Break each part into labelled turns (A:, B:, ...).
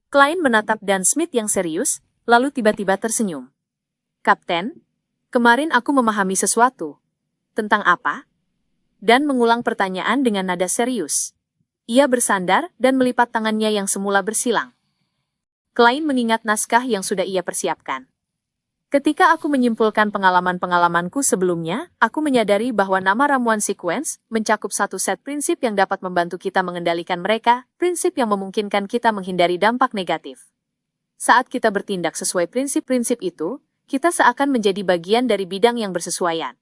A: Klein menatap Dan Smith yang serius, lalu tiba-tiba tersenyum. Kapten, kemarin aku memahami sesuatu. Tentang apa? Dan mengulang pertanyaan dengan nada serius. Ia bersandar dan melipat tangannya yang semula bersilang. Klein mengingat naskah yang sudah ia persiapkan. Ketika aku menyimpulkan pengalaman-pengalamanku sebelumnya, aku menyadari bahwa nama ramuan sequence mencakup satu set prinsip yang dapat membantu kita mengendalikan mereka, prinsip yang memungkinkan kita menghindari dampak negatif. Saat kita bertindak sesuai prinsip-prinsip itu, kita seakan menjadi bagian dari bidang yang bersesuaian.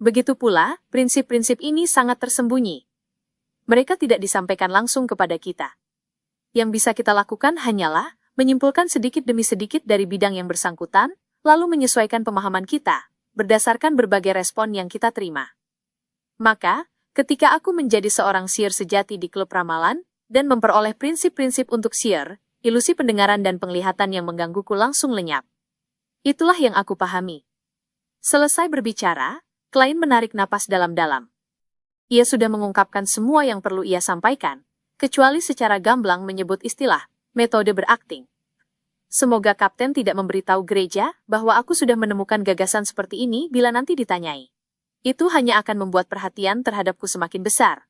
A: Begitu pula, prinsip-prinsip ini sangat tersembunyi. Mereka tidak disampaikan langsung kepada kita. Yang bisa kita lakukan hanyalah menyimpulkan sedikit demi sedikit dari bidang yang bersangkutan, lalu menyesuaikan pemahaman kita, berdasarkan berbagai respon yang kita terima. Maka, ketika aku menjadi seorang seer sejati di klub ramalan, dan memperoleh prinsip-prinsip untuk seer, ilusi pendengaran dan penglihatan yang menggangguku langsung lenyap. Itulah yang aku pahami. Selesai berbicara, Klein menarik napas dalam-dalam. Ia sudah mengungkapkan semua yang perlu ia sampaikan, kecuali secara gamblang menyebut istilah, metode berakting. Semoga Kapten tidak memberitahu gereja bahwa aku sudah menemukan gagasan seperti ini bila nanti ditanyai. Itu hanya akan membuat perhatian terhadapku semakin besar.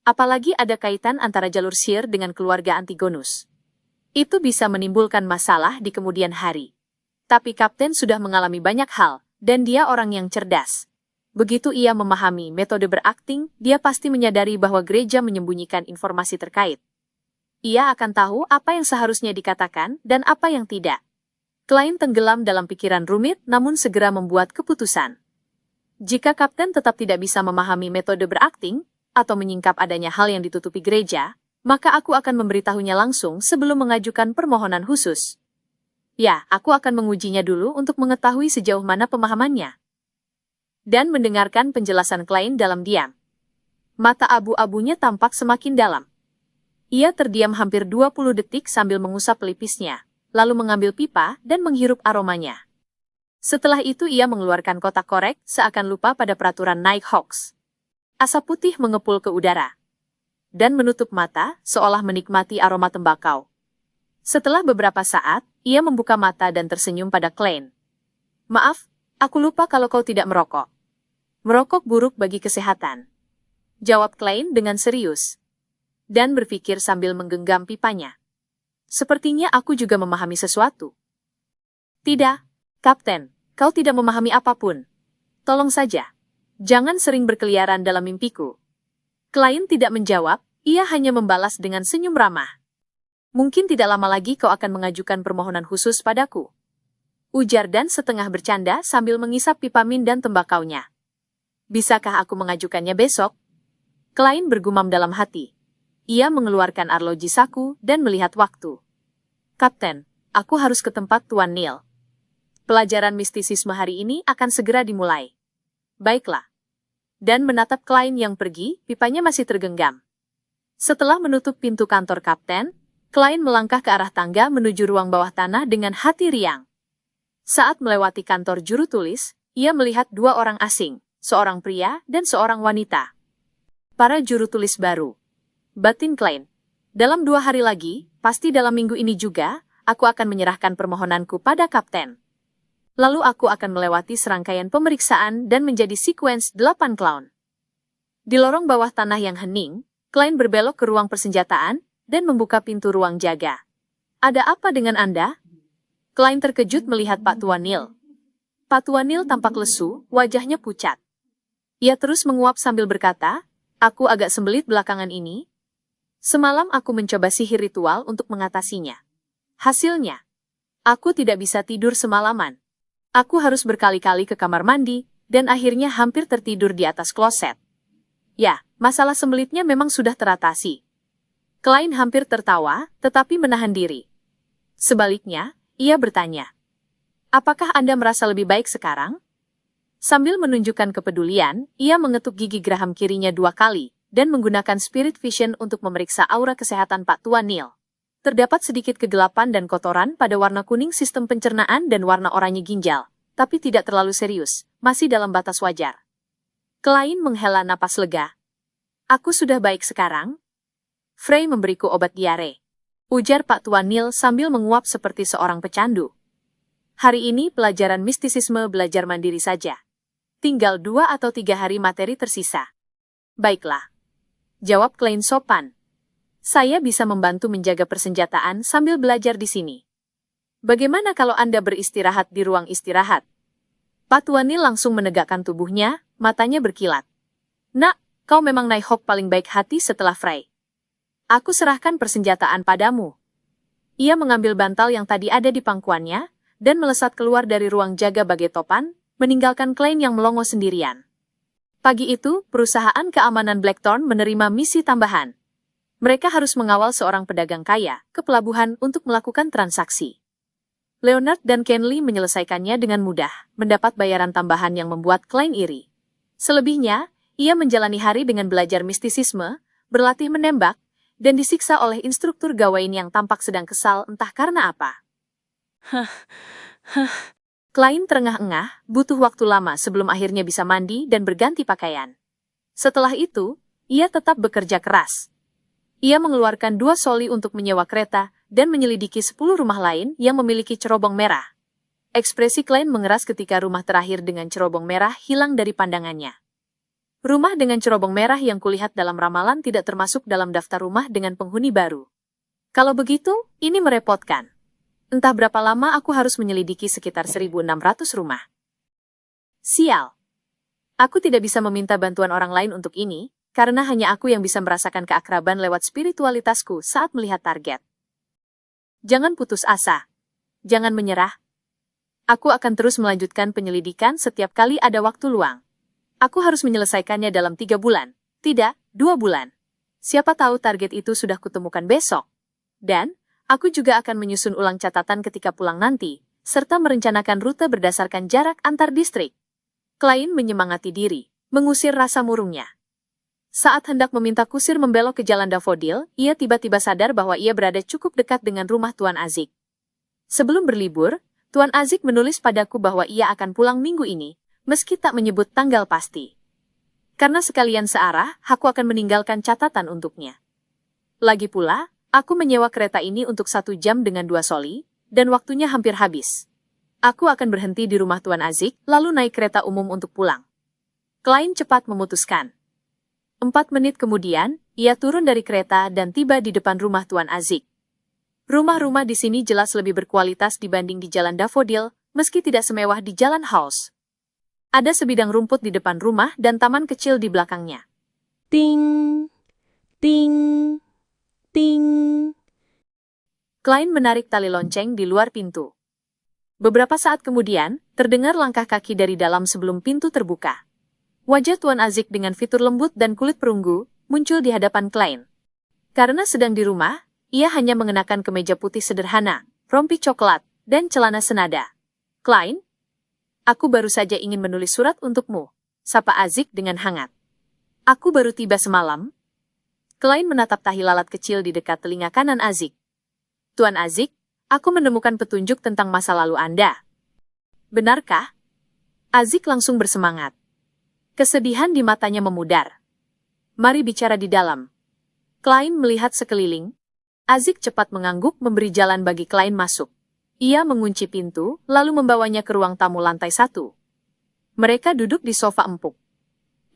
A: Apalagi ada kaitan antara jalur seer dengan keluarga Antigonus. Itu bisa menimbulkan masalah di kemudian hari. Tapi Kapten sudah mengalami banyak hal, dan dia orang yang cerdas. Begitu ia memahami metode berakting, dia pasti menyadari bahwa gereja menyembunyikan informasi terkait. Ia akan tahu apa yang seharusnya dikatakan dan apa yang tidak. Klein tenggelam dalam pikiran rumit namun segera membuat keputusan. Jika Kapten tetap tidak bisa memahami metode berakting, atau menyingkap adanya hal yang ditutupi gereja, maka aku akan memberitahunya langsung sebelum mengajukan permohonan khusus. Ya, aku akan mengujinya dulu untuk mengetahui sejauh mana pemahamannya. Dan mendengarkan penjelasan Klein dalam diam. Mata abu-abunya tampak semakin dalam. Ia terdiam hampir 20 detik sambil mengusap pelipisnya, lalu mengambil pipa dan menghirup aromanya. Setelah itu ia mengeluarkan kotak korek, seakan lupa pada peraturan Nighthawks. Asap putih mengepul ke udara. Dan menutup mata, seolah menikmati aroma tembakau. Setelah beberapa saat, ia membuka mata dan tersenyum pada Klein. Maaf, aku lupa kalau kau tidak merokok. Merokok buruk bagi kesehatan. Jawab Klein dengan serius. Dan berpikir sambil menggenggam pipanya. Sepertinya aku juga memahami sesuatu. Tidak, Kapten, kau tidak memahami apapun. Tolong saja. Jangan sering berkeliaran dalam mimpiku. Klein tidak menjawab, ia hanya membalas dengan senyum ramah. Mungkin tidak lama lagi kau akan mengajukan permohonan khusus padaku. Ujar Dan setengah bercanda sambil mengisap pipa min dan tembakaunya. Bisakah aku mengajukannya besok? Klein bergumam dalam hati. Ia mengeluarkan arloji saku dan melihat waktu. Kapten, aku harus ke tempat Tuan Neil. Pelajaran mistisisme hari ini akan segera dimulai. Baiklah. Dan menatap Klein yang pergi, pipanya masih tergenggam. Setelah menutup pintu kantor Kapten, Klein melangkah ke arah tangga menuju ruang bawah tanah dengan hati riang. Saat melewati kantor juru tulis, ia melihat dua orang asing, seorang pria dan seorang wanita. Para juru tulis baru. Batin Klein. Dalam 2 hari lagi, pasti dalam minggu ini juga, aku akan menyerahkan permohonanku pada Kapten. Lalu aku akan melewati serangkaian pemeriksaan dan menjadi sequence 8 clown. Di lorong bawah tanah yang hening, Klein berbelok ke ruang persenjataan dan membuka pintu ruang jaga. Ada apa dengan Anda? Klein terkejut melihat Pak Tuan Neil. Pak Tuan Neil tampak lesu, wajahnya pucat. Ia terus menguap sambil berkata, aku agak sembelit belakangan ini. Semalam aku mencoba sihir ritual untuk mengatasinya. Hasilnya, aku tidak bisa tidur semalaman. Aku harus berkali-kali ke kamar mandi, dan akhirnya hampir tertidur di atas kloset. Ya, masalah sembelitnya memang sudah teratasi. Klein hampir tertawa, tetapi menahan diri. Sebaliknya, ia bertanya, apakah Anda merasa lebih baik sekarang? Sambil menunjukkan kepedulian, ia mengetuk gigi geraham kirinya 2 kali, dan menggunakan Spirit Vision untuk memeriksa aura kesehatan Pak Tuan Neil. Terdapat sedikit kegelapan dan kotoran pada warna kuning sistem pencernaan dan warna oranye ginjal, tapi tidak terlalu serius, masih dalam batas wajar. Klein menghela napas lega. Aku sudah baik sekarang. Frey memberiku obat diare. Ujar Pak Tuan Neil sambil menguap seperti seorang pecandu. Hari ini pelajaran mistisisme belajar mandiri saja. Tinggal 2 atau 3 hari materi tersisa. Baiklah. Jawab Klein sopan. Saya bisa membantu menjaga persenjataan sambil belajar di sini. Bagaimana kalau Anda beristirahat di ruang istirahat? Pak Tuan Neil langsung menegakkan tubuhnya, matanya berkilat. Nak, kau memang Nighthawk paling baik hati setelah Frey. Aku serahkan persenjataan padamu. Ia mengambil bantal yang tadi ada di pangkuannya, dan melesat keluar dari ruang jaga bagai topan, meninggalkan Klein yang melongo sendirian. Pagi itu, perusahaan keamanan Blackthorn menerima misi tambahan. Mereka harus mengawal seorang pedagang kaya ke pelabuhan untuk melakukan transaksi. Leonard dan Kenley menyelesaikannya dengan mudah, mendapat bayaran tambahan yang membuat Klein iri. Selebihnya, ia menjalani hari dengan belajar mistisisme, berlatih menembak, dan disiksa oleh instruktur Gawain yang tampak sedang kesal entah karena apa. Klein terengah-engah, butuh waktu lama sebelum akhirnya bisa mandi dan berganti pakaian. Setelah itu, ia tetap bekerja keras. Ia mengeluarkan 2 soli untuk menyewa kereta dan menyelidiki 10 rumah lain yang memiliki cerobong merah. Ekspresi Klein mengeras ketika rumah terakhir dengan cerobong merah hilang dari pandangannya. Rumah dengan cerobong merah yang kulihat dalam ramalan tidak termasuk dalam daftar rumah dengan penghuni baru. Kalau begitu, ini merepotkan. Entah berapa lama aku harus menyelidiki sekitar 1.600 rumah. Sial. Aku tidak bisa meminta bantuan orang lain untuk ini, karena hanya aku yang bisa merasakan keakraban lewat spiritualitasku saat melihat target. Jangan putus asa. Jangan menyerah. Aku akan terus melanjutkan penyelidikan setiap kali ada waktu luang. Aku harus menyelesaikannya dalam 3 bulan. Tidak, 2 bulan. Siapa tahu target itu sudah kutemukan besok. Dan, aku juga akan menyusun ulang catatan ketika pulang nanti, serta merencanakan rute berdasarkan jarak antar distrik. Klein menyemangati diri, mengusir rasa murungnya. Saat hendak meminta kusir membelok ke jalan Daffodil, ia tiba-tiba sadar bahwa ia berada cukup dekat dengan rumah Tuan Azik. Sebelum berlibur, Tuan Azik menulis padaku bahwa ia akan pulang minggu ini, meski tak menyebut tanggal pasti. Karena sekalian searah, aku akan meninggalkan catatan untuknya. Lagi pula, aku menyewa kereta ini untuk 1 jam dengan 2 soli, dan waktunya hampir habis. Aku akan berhenti di rumah Tuan Azik, lalu naik kereta umum untuk pulang. Klein cepat memutuskan. 4 menit kemudian, ia turun dari kereta dan tiba di depan rumah Tuan Azik. Rumah-rumah di sini jelas lebih berkualitas dibanding di Jalan Daffodil, meski tidak semewah di Jalan House. Ada sebidang rumput di depan rumah dan taman kecil di belakangnya. Ting, ting, ting. Klein menarik tali lonceng di luar pintu. Beberapa saat kemudian, terdengar langkah kaki dari dalam sebelum pintu terbuka. Wajah Tuan Azik dengan fitur lembut dan kulit perunggu muncul di hadapan Klein. Karena sedang di rumah, ia hanya mengenakan kemeja putih sederhana, rompi coklat, dan celana senada. Klein, aku baru saja ingin menulis surat untukmu, sapa Azik dengan hangat. Aku baru tiba semalam. Klein menatap tahi lalat kecil di dekat telinga kanan Azik. Tuan Azik, aku menemukan petunjuk tentang masa lalu Anda. Benarkah? Azik langsung bersemangat. Kesedihan di matanya memudar. Mari bicara di dalam. Klein melihat sekeliling. Azik cepat mengangguk memberi jalan bagi Klein masuk. Ia mengunci pintu, lalu membawanya ke ruang tamu lantai 1. Mereka duduk di sofa empuk.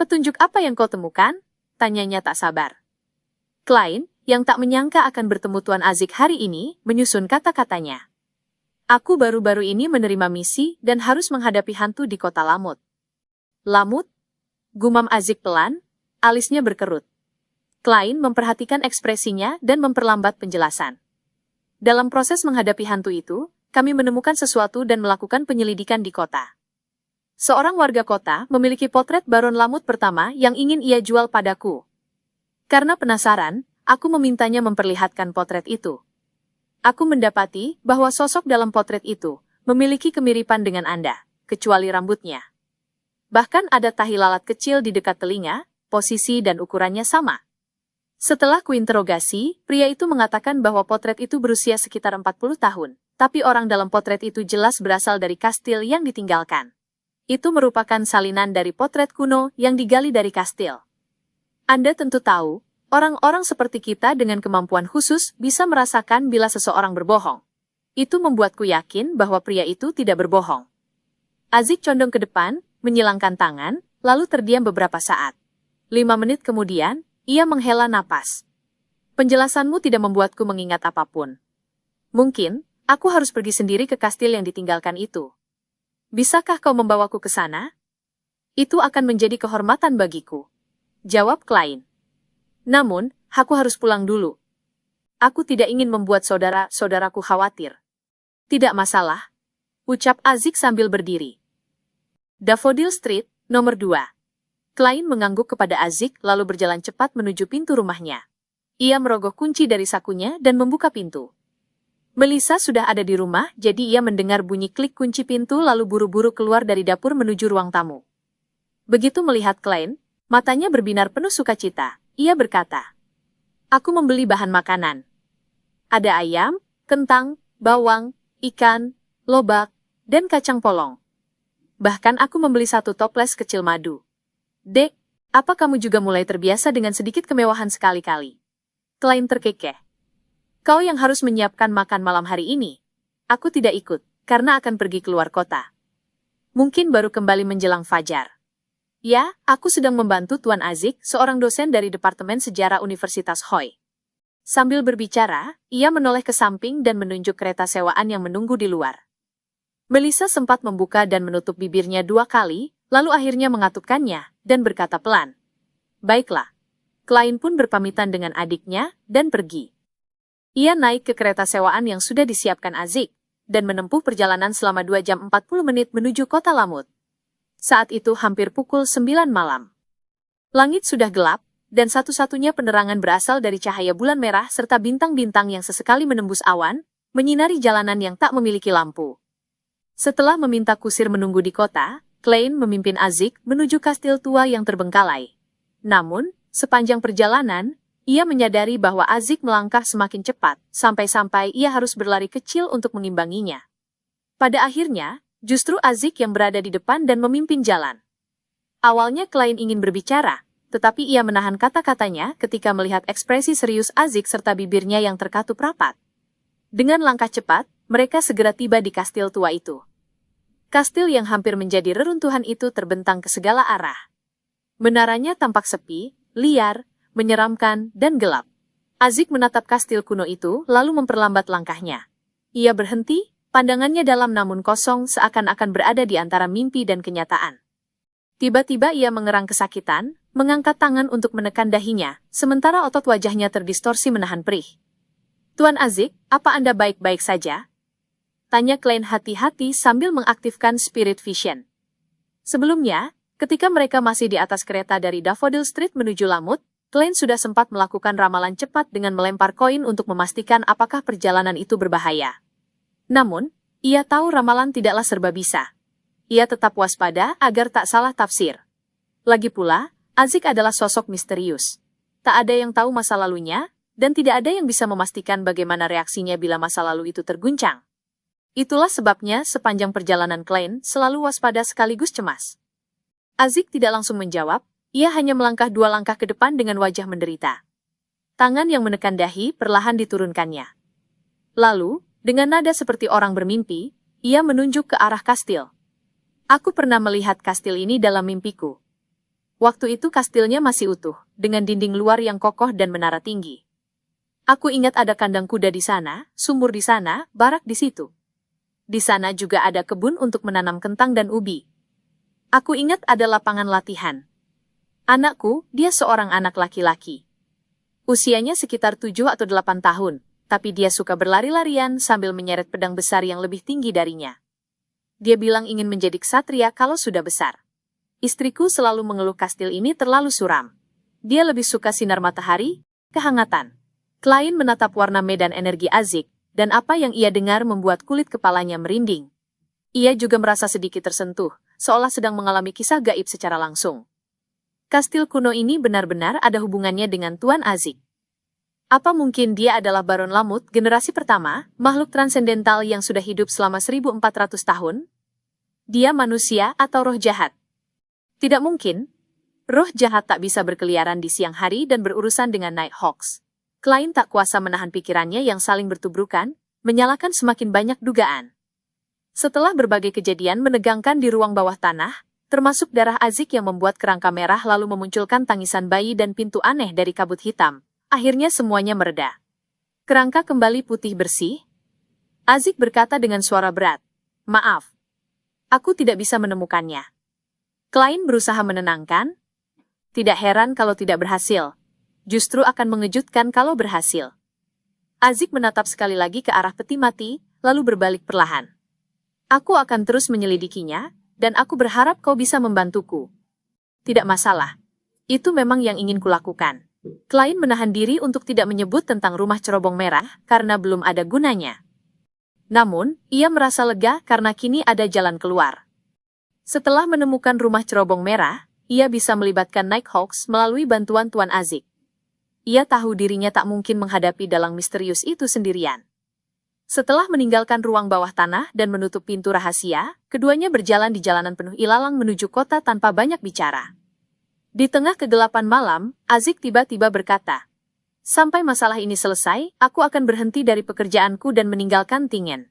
A: Petunjuk apa yang kau temukan? Tanyanya tak sabar. Klein, yang tak menyangka akan bertemu Tuan Azik hari ini, menyusun kata-katanya. Aku baru-baru ini menerima misi dan harus menghadapi hantu di kota Lamut. Lamut? Gumam Azik pelan, alisnya berkerut. Klein memperhatikan ekspresinya dan memperlambat penjelasan. Dalam proses menghadapi hantu itu, kami menemukan sesuatu dan melakukan penyelidikan di kota. Seorang warga kota memiliki potret Baron Lamut pertama yang ingin ia jual padaku. Karena penasaran, aku memintanya memperlihatkan potret itu. Aku mendapati bahwa sosok dalam potret itu memiliki kemiripan dengan Anda, kecuali rambutnya. Bahkan ada tahi lalat kecil di dekat telinga, posisi dan ukurannya sama. Setelah kuinterogasi, pria itu mengatakan bahwa potret itu berusia sekitar 40 tahun, tapi orang dalam potret itu jelas berasal dari kastil yang ditinggalkan. Itu merupakan salinan dari potret kuno yang digali dari kastil. Anda tentu tahu, Orang-orang seperti kita dengan kemampuan khusus bisa merasakan bila seseorang berbohong. Itu membuatku yakin bahwa pria itu tidak berbohong. Azik condong ke depan, menyilangkan tangan, lalu terdiam beberapa saat. 5 menit kemudian, ia menghela napas. Penjelasanmu tidak membuatku mengingat apapun. Mungkin, aku harus pergi sendiri ke kastil yang ditinggalkan itu. Bisakah kau membawaku ke sana? Itu akan menjadi kehormatan bagiku. Jawab Klein. Namun, aku harus pulang dulu. Aku tidak ingin membuat saudara-saudaraku khawatir. Tidak masalah, ucap Azik sambil berdiri. Daffodil Street, nomor 2. Klein mengangguk kepada Azik lalu berjalan cepat menuju pintu rumahnya. Ia merogoh kunci dari sakunya dan membuka pintu. Melissa sudah ada di rumah, jadi ia mendengar bunyi klik kunci pintu lalu buru-buru keluar dari dapur menuju ruang tamu. Begitu melihat Klein, matanya berbinar penuh sukacita. Ia berkata, "Aku membeli bahan makanan. Ada ayam, kentang, bawang, ikan, lobak, dan kacang polong. Bahkan aku membeli 1 toples kecil madu. Dek, apa kamu juga mulai terbiasa dengan sedikit kemewahan sekali-kali?" Klein terkekeh. "Kau yang harus menyiapkan makan malam hari ini. Aku tidak ikut, karena akan pergi keluar kota. Mungkin baru kembali menjelang fajar." "Ya, aku sedang membantu Tuan Azik, seorang dosen dari Departemen Sejarah Universitas Hoi." Sambil berbicara, ia menoleh ke samping dan menunjuk kereta sewaan yang menunggu di luar. Melissa sempat membuka dan menutup bibirnya 2 kali, lalu akhirnya mengatupkannya, dan berkata pelan, "Baiklah." Klein pun berpamitan dengan adiknya, dan pergi. Ia naik ke kereta sewaan yang sudah disiapkan Azik, dan menempuh perjalanan selama 2 jam 40 menit menuju kota Lamut. Saat itu hampir pukul 9 malam. Langit sudah gelap, dan satu-satunya penerangan berasal dari cahaya bulan merah serta bintang-bintang yang sesekali menembus awan, menyinari jalanan yang tak memiliki lampu. Setelah meminta kusir menunggu di kota, Klein memimpin Azik menuju kastil tua yang terbengkalai. Namun, sepanjang perjalanan, ia menyadari bahwa Azik melangkah semakin cepat, sampai-sampai ia harus berlari kecil untuk mengimbanginya. Pada akhirnya, justru Azik yang berada di depan dan memimpin jalan. Awalnya Klein ingin berbicara, tetapi ia menahan kata-katanya ketika melihat ekspresi serius Azik serta bibirnya yang terkatup rapat. Dengan langkah cepat, mereka segera tiba di kastil tua itu. Kastil yang hampir menjadi reruntuhan itu terbentang ke segala arah. Menaranya tampak sepi, liar, menyeramkan, dan gelap. Azik menatap kastil kuno itu lalu memperlambat langkahnya. Ia berhenti, pandangannya dalam namun kosong seakan-akan berada di antara mimpi dan kenyataan. Tiba-tiba ia mengerang kesakitan, mengangkat tangan untuk menekan dahinya, sementara otot wajahnya terdistorsi menahan perih. "Tuan Azik, apa Anda baik-baik saja?" tanya Klein hati-hati sambil mengaktifkan Spirit Vision. Sebelumnya, ketika mereka masih di atas kereta dari Daffodil Street menuju Lamut, Klein sudah sempat melakukan ramalan cepat dengan melempar koin untuk memastikan apakah perjalanan itu berbahaya. Namun, ia tahu ramalan tidaklah serba bisa. Ia tetap waspada agar tak salah tafsir. Lagi pula, Azik adalah sosok misterius. Tak ada yang tahu masa lalunya, dan tidak ada yang bisa memastikan bagaimana reaksinya bila masa lalu itu terguncang. Itulah sebabnya sepanjang perjalanan Klein selalu waspada sekaligus cemas. Azik tidak langsung menjawab, ia hanya melangkah 2 langkah ke depan dengan wajah menderita. Tangan yang menekan dahi perlahan diturunkannya. Lalu, dengan nada seperti orang bermimpi, ia menunjuk ke arah kastil. "Aku pernah melihat kastil ini dalam mimpiku. Waktu itu kastilnya masih utuh, dengan dinding luar yang kokoh dan menara tinggi. Aku ingat ada kandang kuda di sana, sumur di sana, barak di situ. Di sana juga ada kebun untuk menanam kentang dan ubi. Aku ingat ada lapangan latihan. Anakku, dia seorang anak laki-laki. Usianya sekitar 7 atau 8 tahun. Tapi dia suka berlari-larian sambil menyeret pedang besar yang lebih tinggi darinya. Dia bilang ingin menjadi ksatria kalau sudah besar. Istriku selalu mengeluh kastil ini terlalu suram. Dia lebih suka sinar matahari, kehangatan." Klein menatap warna medan energi Azik, dan apa yang ia dengar membuat kulit kepalanya merinding. Ia juga merasa sedikit tersentuh, seolah sedang mengalami kisah gaib secara langsung. Kastil kuno ini benar-benar ada hubungannya dengan Tuan Azik. Apa mungkin dia adalah Baron Lamut generasi pertama, makhluk transendental yang sudah hidup selama 1400 tahun? Dia manusia atau roh jahat? Tidak mungkin. Roh jahat tak bisa berkeliaran di siang hari dan berurusan dengan Nighthawks. Klein tak kuasa menahan pikirannya yang saling bertubrukan, menyalakan semakin banyak dugaan. Setelah berbagai kejadian menegangkan di ruang bawah tanah, termasuk darah Azik yang membuat kerangka merah lalu memunculkan tangisan bayi dan pintu aneh dari kabut hitam, akhirnya semuanya mereda. Kerangka kembali putih bersih. Azik berkata dengan suara berat, "Maaf, aku tidak bisa menemukannya." Klein berusaha menenangkan, "Tidak heran kalau tidak berhasil. Justru akan mengejutkan kalau berhasil." Azik menatap sekali lagi ke arah peti mati, lalu berbalik perlahan. "Aku akan terus menyelidikinya, dan aku berharap kau bisa membantuku." "Tidak masalah. Itu memang yang ingin kulakukan." Klein menahan diri untuk tidak menyebut tentang rumah cerobong merah, karena belum ada gunanya. Namun, ia merasa lega karena kini ada jalan keluar. Setelah menemukan rumah cerobong merah, ia bisa melibatkan Nighthawks melalui bantuan Tuan Azik. Ia tahu dirinya tak mungkin menghadapi dalang misterius itu sendirian. Setelah meninggalkan ruang bawah tanah dan menutup pintu rahasia, keduanya berjalan di jalanan penuh ilalang menuju kota tanpa banyak bicara. Di tengah kegelapan malam, Azik tiba-tiba berkata, "Sampai masalah ini selesai, aku akan berhenti dari pekerjaanku dan meninggalkan Tingen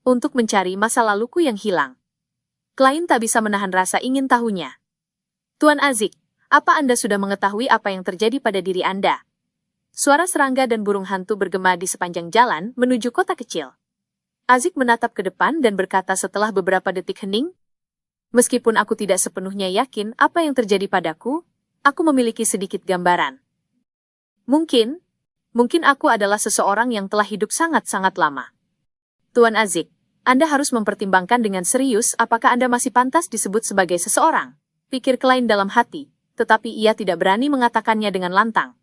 A: untuk mencari masa laluku yang hilang." Klein tak bisa menahan rasa ingin tahunya. "Tuan Azik, apa Anda sudah mengetahui apa yang terjadi pada diri Anda?" Suara serangga dan burung hantu bergema di sepanjang jalan menuju kota kecil. Azik menatap ke depan dan berkata setelah beberapa detik hening, "Meskipun aku tidak sepenuhnya yakin apa yang terjadi padaku, aku memiliki sedikit gambaran. Mungkin aku adalah seseorang yang telah hidup sangat-sangat lama." "Tuan Azik, Anda harus mempertimbangkan dengan serius apakah Anda masih pantas disebut sebagai seseorang," pikir Klein dalam hati, tetapi ia tidak berani mengatakannya dengan lantang.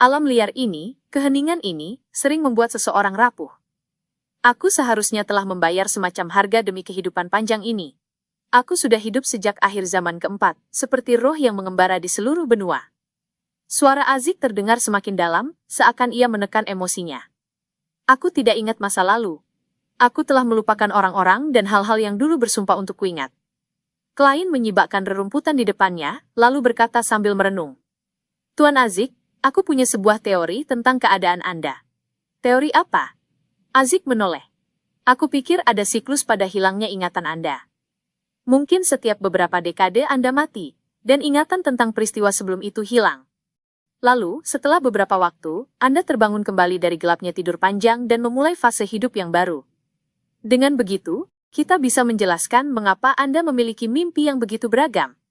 A: Alam liar ini, keheningan ini, sering membuat seseorang rapuh. "Aku seharusnya telah membayar semacam harga demi kehidupan panjang ini. Aku sudah hidup sejak akhir zaman keempat, seperti roh yang mengembara di seluruh benua." Suara Azik terdengar semakin dalam, seakan ia menekan emosinya. "Aku tidak ingat masa lalu. Aku telah melupakan orang-orang dan hal-hal yang dulu bersumpah untuk kuingat." Klein menyibakkan rerumputan di depannya, lalu berkata sambil merenung, "Tuan Azik, aku punya sebuah teori tentang keadaan Anda." "Teori apa?" Azik menoleh. "Aku pikir ada siklus pada hilangnya ingatan Anda. Mungkin setiap beberapa dekade Anda mati, dan ingatan tentang peristiwa sebelum itu hilang. Lalu, setelah beberapa waktu, Anda terbangun kembali dari gelapnya tidur panjang dan memulai fase hidup yang baru. Dengan begitu, kita bisa menjelaskan mengapa Anda memiliki mimpi yang begitu beragam.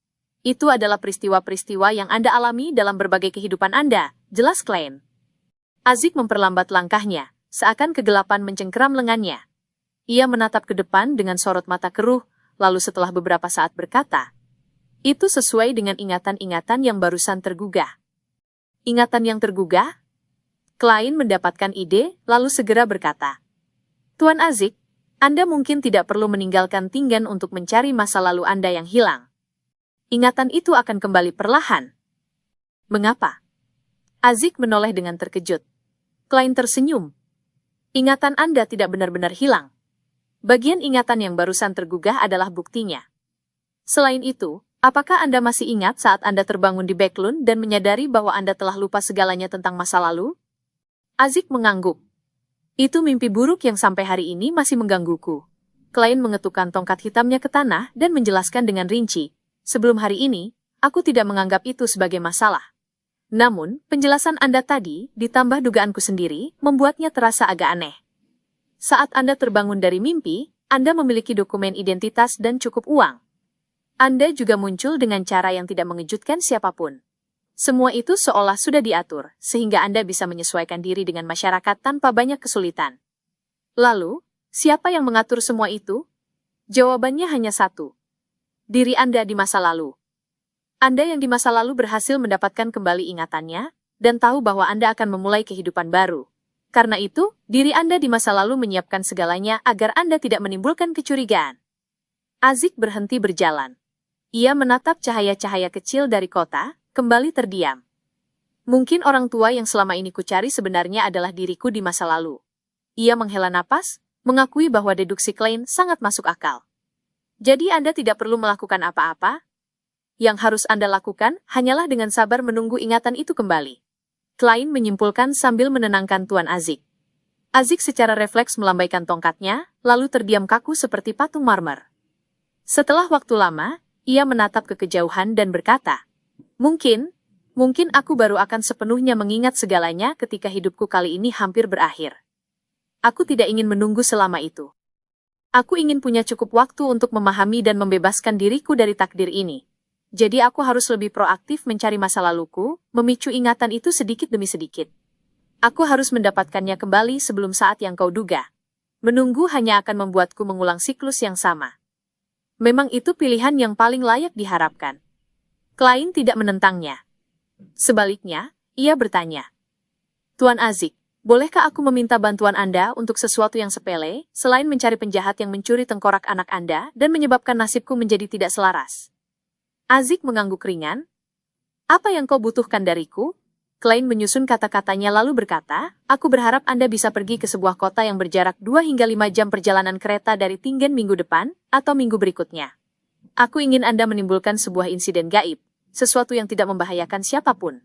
A: Itu adalah peristiwa-peristiwa yang Anda alami dalam berbagai kehidupan Anda," jelas Klein. Azik memperlambat langkahnya, seakan kegelapan mencengkeram lengannya. Ia menatap ke depan dengan sorot mata keruh, lalu setelah beberapa saat berkata, "Itu sesuai dengan ingatan-ingatan yang barusan tergugah." "Ingatan yang tergugah?" Klein mendapatkan ide, lalu segera berkata, "Tuan Azik, Anda mungkin tidak perlu meninggalkan Tingen untuk mencari masa lalu Anda yang hilang. Ingatan itu akan kembali perlahan." "Mengapa?" Azik menoleh dengan terkejut. Klein tersenyum. "Ingatan Anda tidak benar-benar hilang. Bagian ingatan yang barusan tergugah adalah buktinya. Selain itu, apakah Anda masih ingat saat Anda terbangun di Backlund dan menyadari bahwa Anda telah lupa segalanya tentang masa lalu?" Azik mengangguk. "Itu mimpi buruk yang sampai hari ini masih menggangguku." Klein mengetukkan tongkat hitamnya ke tanah dan menjelaskan dengan rinci, "Sebelum hari ini, aku tidak menganggap itu sebagai masalah. Namun, penjelasan Anda tadi, ditambah dugaanku sendiri, membuatnya terasa agak aneh. Saat Anda terbangun dari mimpi, Anda memiliki dokumen identitas dan cukup uang. Anda juga muncul dengan cara yang tidak mengejutkan siapapun. Semua itu seolah sudah diatur, sehingga Anda bisa menyesuaikan diri dengan masyarakat tanpa banyak kesulitan. Lalu, siapa yang mengatur semua itu? Jawabannya hanya satu. Diri Anda di masa lalu. Anda yang di masa lalu berhasil mendapatkan kembali ingatannya, dan tahu bahwa Anda akan memulai kehidupan baru. Karena itu, diri Anda di masa lalu menyiapkan segalanya agar Anda tidak menimbulkan kecurigaan." Azik berhenti berjalan. Ia menatap cahaya-cahaya kecil dari kota, kembali terdiam. "Mungkin orang tua yang selama ini kucari sebenarnya adalah diriku di masa lalu." Ia menghela napas, mengakui bahwa deduksi Klein sangat masuk akal. "Jadi Anda tidak perlu melakukan apa-apa?" Yang harus Anda lakukan hanyalah dengan sabar menunggu ingatan itu kembali. Klein menyimpulkan sambil menenangkan Tuan Azik. Azik secara refleks melambaikan tongkatnya, lalu terdiam kaku seperti patung marmer. Setelah waktu lama, ia menatap ke kejauhan dan berkata, Mungkin aku baru akan sepenuhnya mengingat segalanya ketika hidupku kali ini hampir berakhir. Aku tidak ingin menunggu selama itu. Aku ingin punya cukup waktu untuk memahami dan membebaskan diriku dari takdir ini. Jadi aku harus lebih proaktif mencari masa laluku, memicu ingatan itu sedikit demi sedikit. Aku harus mendapatkannya kembali sebelum saat yang kau duga. Menunggu hanya akan membuatku mengulang siklus yang sama. Memang itu pilihan yang paling layak diharapkan. Klein tidak menentangnya. Sebaliknya, ia bertanya, Tuan Azik, bolehkah aku meminta bantuan Anda untuk sesuatu yang sepele, selain mencari penjahat yang mencuri tengkorak anak Anda dan menyebabkan nasibku menjadi tidak selaras? Azik mengangguk ringan. Apa yang kau butuhkan dariku? Klein menyusun kata-katanya lalu berkata, aku berharap Anda bisa pergi ke sebuah kota yang berjarak 2 hingga 5 jam perjalanan kereta dari Tingen minggu depan, atau minggu berikutnya. Aku ingin Anda menimbulkan sebuah insiden gaib, sesuatu yang tidak membahayakan siapapun.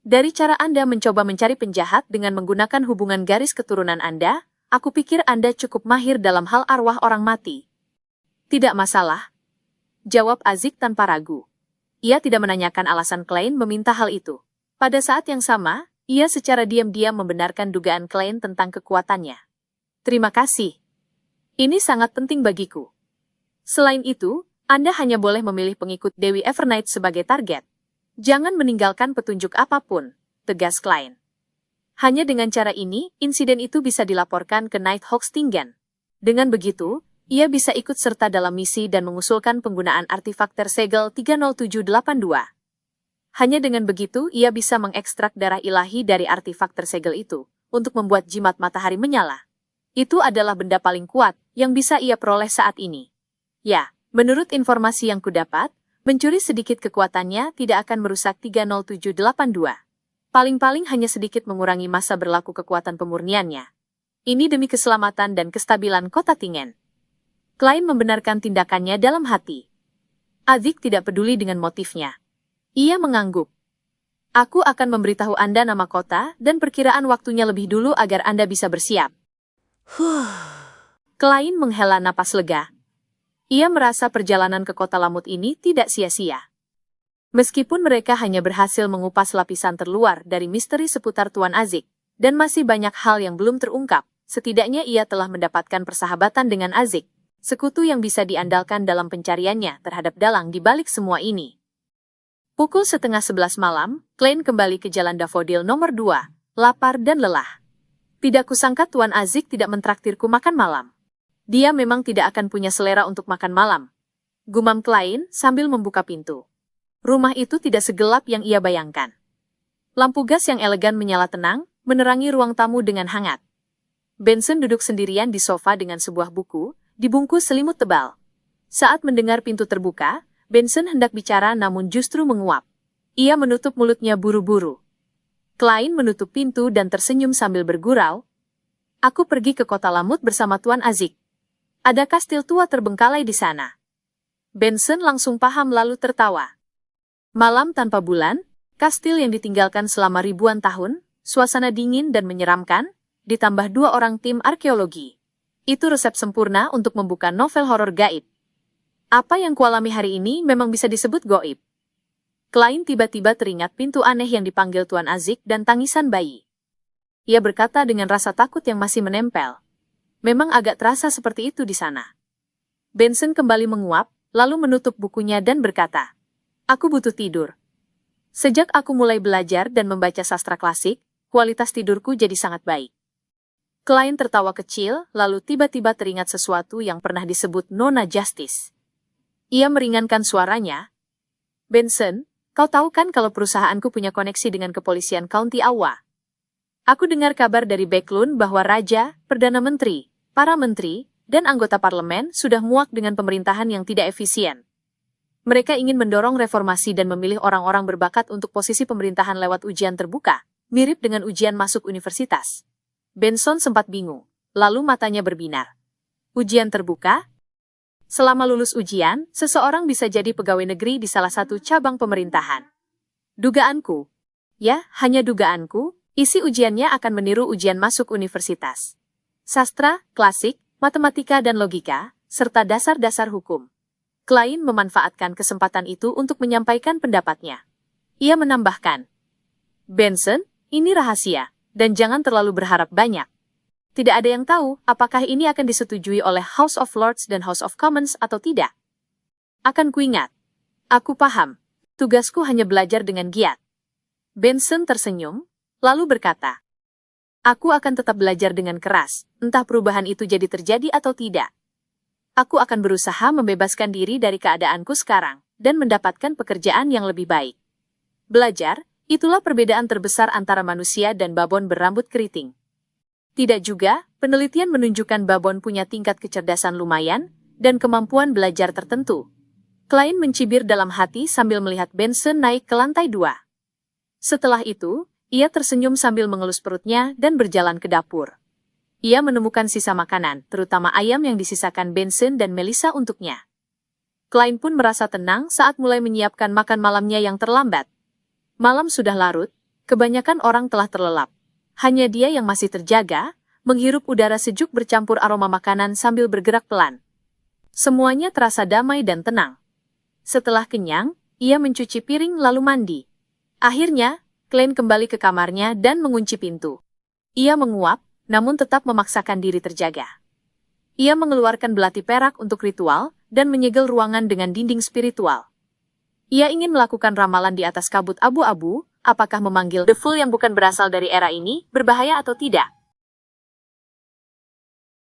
A: Dari cara Anda mencoba mencari penjahat dengan menggunakan hubungan garis keturunan Anda, aku pikir Anda cukup mahir dalam hal arwah orang mati. Tidak masalah, jawab Azik tanpa ragu. Ia tidak menanyakan alasan Klein meminta hal itu. Pada saat yang sama, ia secara diam-diam membenarkan dugaan Klein tentang kekuatannya. Terima kasih. Ini sangat penting bagiku. Selain itu, Anda hanya boleh memilih pengikut Dewi Evernight sebagai target. Jangan meninggalkan petunjuk apapun, tegas Klein. Hanya dengan cara ini, insiden itu bisa dilaporkan ke Nighthawk Tingen. Dengan begitu, ia bisa ikut serta dalam misi dan mengusulkan penggunaan artefak Tersegel 30782. Hanya dengan begitu, ia bisa mengekstrak darah ilahi dari artefak Tersegel itu, untuk membuat jimat matahari menyala. Itu adalah benda paling kuat yang bisa ia peroleh saat ini. Ya, menurut informasi yang kudapat, mencuri sedikit kekuatannya tidak akan merusak 30782. Paling-paling hanya sedikit mengurangi masa berlaku kekuatan pemurniannya. Ini demi keselamatan dan kestabilan kota Tingen. Klein membenarkan tindakannya dalam hati. Azik tidak peduli dengan motifnya. Ia mengangguk. Aku akan memberitahu Anda nama kota dan perkiraan waktunya lebih dulu agar Anda bisa bersiap. Klein menghela napas lega. Ia merasa perjalanan ke kota Lamut ini tidak sia-sia. Meskipun mereka hanya berhasil mengupas lapisan terluar dari misteri seputar Tuan Azik, dan masih banyak hal yang belum terungkap, setidaknya ia telah mendapatkan persahabatan dengan Azik, sekutu yang bisa diandalkan dalam pencariannya terhadap dalang di balik semua ini. Pukul 10:30 malam, Klein kembali ke Jalan Daffodil nomor 2, lapar dan lelah. Tidak kusangka Tuan Azik tidak mentraktirku makan malam. Dia memang tidak akan punya selera untuk makan malam. Gumam Klein sambil membuka pintu. Rumah itu tidak segelap yang ia bayangkan. Lampu gas yang elegan menyala tenang, menerangi ruang tamu dengan hangat. Benson duduk sendirian di sofa dengan sebuah buku, dibungkus selimut tebal. Saat mendengar pintu terbuka, Benson hendak bicara namun justru menguap. Ia menutup mulutnya buru-buru. Klein menutup pintu dan tersenyum sambil bergurau. Aku pergi ke kota Lamut bersama Tuan Azik. Ada kastil tua terbengkalai di sana. Benson langsung paham lalu tertawa. Malam tanpa bulan, kastil yang ditinggalkan selama ribuan tahun, suasana dingin dan menyeramkan, ditambah 2 orang tim arkeologi. Itu resep sempurna untuk membuka novel horor gaib. Apa yang kualami hari ini memang bisa disebut goib. Klein tiba-tiba teringat pintu aneh yang dipanggil Tuan Azik dan tangisan bayi. Ia berkata dengan rasa takut yang masih menempel. Memang agak terasa seperti itu di sana. Benson kembali menguap, lalu menutup bukunya dan berkata, Aku butuh tidur. Sejak aku mulai belajar dan membaca sastra klasik, kualitas tidurku jadi sangat baik. Klein tertawa kecil, lalu tiba-tiba teringat sesuatu yang pernah disebut Nona Justice. Ia meringankan suaranya. Benson, kau tahu kan kalau perusahaanku punya koneksi dengan kepolisian County Awa? Aku dengar kabar dari Backlund bahwa Raja, Perdana Menteri, para menteri, dan anggota parlemen sudah muak dengan pemerintahan yang tidak efisien. Mereka ingin mendorong reformasi dan memilih orang-orang berbakat untuk posisi pemerintahan lewat ujian terbuka, mirip dengan ujian masuk universitas. Benson sempat bingung, lalu matanya berbinar. Ujian terbuka? Selama lulus ujian, seseorang bisa jadi pegawai negeri di salah satu cabang pemerintahan. Dugaanku. Ya, hanya dugaanku, isi ujiannya akan meniru ujian masuk universitas. Sastra, klasik, matematika dan logika, serta dasar-dasar hukum. Klein memanfaatkan kesempatan itu untuk menyampaikan pendapatnya. Ia menambahkan, Benson, ini rahasia, dan jangan terlalu berharap banyak. Tidak ada yang tahu apakah ini akan disetujui oleh House of Lords dan House of Commons atau tidak. Akan kuingat. Aku paham. Tugasku hanya belajar dengan giat. Benson tersenyum, lalu berkata, Aku akan tetap belajar dengan keras, entah perubahan itu jadi terjadi atau tidak. Aku akan berusaha membebaskan diri dari keadaanku sekarang, dan mendapatkan pekerjaan yang lebih baik. Belajar, itulah perbedaan terbesar antara manusia dan babon berambut keriting. Tidak juga, penelitian menunjukkan babon punya tingkat kecerdasan lumayan, dan kemampuan belajar tertentu. Klein mencibir dalam hati sambil melihat Benson naik ke lantai 2. Setelah itu, ia tersenyum sambil mengelus perutnya dan berjalan ke dapur. Ia menemukan sisa makanan, terutama ayam yang disisakan Benson dan Melissa untuknya. Klein pun merasa tenang saat mulai menyiapkan makan malamnya yang terlambat. Malam sudah larut, kebanyakan orang telah terlelap. Hanya dia yang masih terjaga, menghirup udara sejuk bercampur aroma makanan sambil bergerak pelan. Semuanya terasa damai dan tenang. Setelah kenyang, ia mencuci piring lalu mandi. Akhirnya, Klein kembali ke kamarnya dan mengunci pintu. Ia menguap, namun tetap memaksakan diri terjaga. Ia mengeluarkan belati perak untuk ritual dan menyegel ruangan dengan dinding spiritual. Ia ingin melakukan ramalan di atas kabut abu-abu, apakah memanggil The Fool yang bukan berasal dari era ini berbahaya atau tidak.